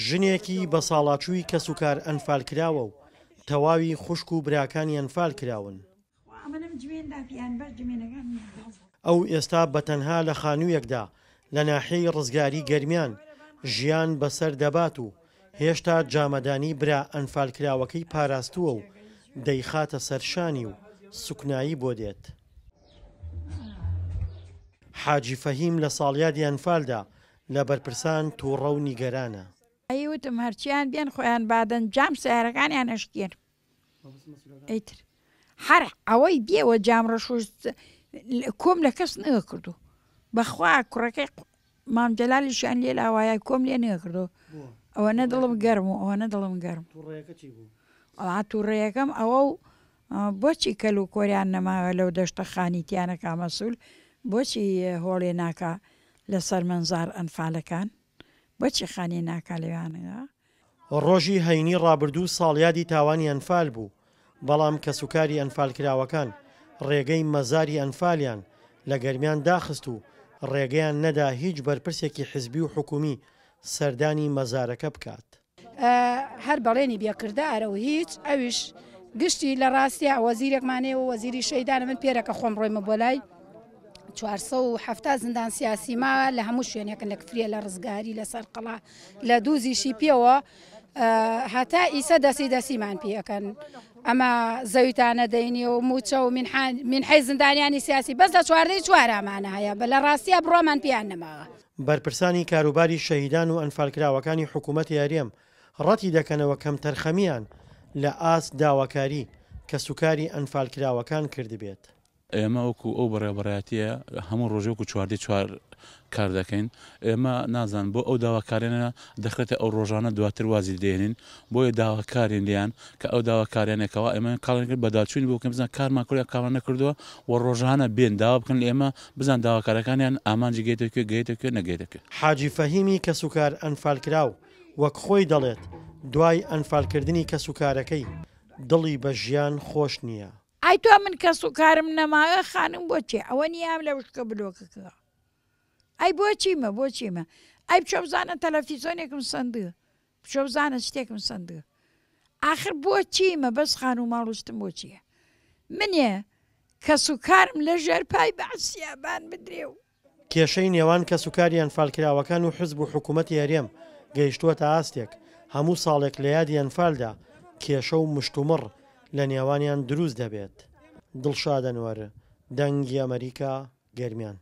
ژنێکی بە ساڵاچووی کەس و کار ئەنفال کراوە و تەواوی خوشک و براکانی ئەنفال کراون. ئەو ئێستا بەتەنها لە خانوویەکدا لە ناحیەی ڕزگاری گەرمیان ژیان بەسەر دەبات و هێشتا جامەدانی برا ئەنفالکراوەکەی پاراستووە و دەیخاتە سەرشانی و سوکنایی بۆ دێت. حاجی فەهیم لە ساڵیادی ئەنفالدا لە بەرپرسان تووڕە و نیگەرانە. ئەیوتم هەرچیان بێن خۆیان بادەن جام سیارەکانیان ئەشکێن ئەیتر هەر ئەوەی بێوە جامڕەشوست کۆم لە کەس نەکردو بەخوا کوڕەکەی مامجەلالیشیان لێ لاوایە کۆم لێ نەکردو ئەوە نەدڵم گەرم و ئەوە نەدڵم گەرم تووڕێیەکەم ئەوە و بۆچی کەل و کۆریان نەماوە لەو دەشتە خانیتیانە کامەسوول بۆچی هۆڵێ ناکە لەسەر منزار ئەنفالەکان بۆچی خانی ناکە لەوانەیە. ڕۆژی هەینی ڕابردوو ساڵیادی تاوانی ئەنفال بوو بەڵام کەسوکاری ئەنفالکراوەکان ڕێگەی مەزاری ئەنفالیان لە گەرمیان داخست و ڕێگەیان نەدا هیچ بەرپرسێکی حزبی و حکومی سەردانی مەزارەکە بکات. هەر بەڵێنی بێکردارە و هیچ ئەویش گشتی لە ڕاستیە وەزیرێکمانێ و وەزیری شەیدانە من پێرەکە خۆم ڕۆیمە بۆ لای 470 زندان سیاسی ما لە هەموو شوێنێکن لە کفرە لە ڕزگاری لەسەر قەڵا لە دووزیشی پێوە هەتا ئیسە دەسیمان پێەکەن ئەمە زەویتانە دەینی و موچە و من حەی زندانیانی سیاسی بەس لە 4 هەیە بە لە ڕاستیە بڕۆمان پیان نەماوە. بەرپرسانی کاروباری شەهیدان و ئەنفالکراوەکانی حکوومەتی یاریەم ڕەتی دەکەنەوە کەم تەرخەمیان لە ئاست داواکاری کە سوکاری ئەنفالکراوەکان کردبێت. ئێمە وەکو ئەو بەڕێبەرایەتیە هەموو ڕۆژێک و 4 کار دەکەین ئێمە نازان بۆ ئەو داواکارێنە دەخرێتە ئەو ڕۆژانە دواتر وازی دێنین بۆیە داواکارین لیان کە ئەو داواکاریانێکەوە ئێمە کاڵێنکرد بەداچوین بۆ کەم بزان کارمان کوریا کامان نەکردووە و ڕۆژانە بێن داوا بکەن ئێمە بزان داواکارەکانیان ئامانجی گەیتەکوێ گەیتەکوێ نەگەیتەکوێ. حاجی فەهیمی کەسوکار ئەنفالکراو وەک خۆی دەڵێت دوای ئەنفالکردنی کەسوکارەکەی دڵی بە ژیان خۆش نییە. ئای تۆ من کەس و کارم نەماوە خانم بۆچێ ئەوە نیام لە وشکە بلۆکەکە ئەی بۆچیمە بۆچیمە ئەی بچۆ بزانە تەلەڤیزۆنێکم سندە بچۆ بزانە شتێکم سندە ئاخر بۆچیمە بەس خان و ماڵوشتم بۆچیە منێ کەس و کارم لە ژێرپای بەعسیابان بدرێ و کێشەی نێوان کەسوکاری ئەنفالکراوەکان و حزب و حکوومەتی یاریەم گەیشتووەتە ئاستێک هەموو ساڵێک لە یادی ئەنفالدا کێشە و مشتومڕ لە نێوانیان دروست دەبێت. دڵشاد ئەنوەر دەنگی ئەمریکا گەرمیان.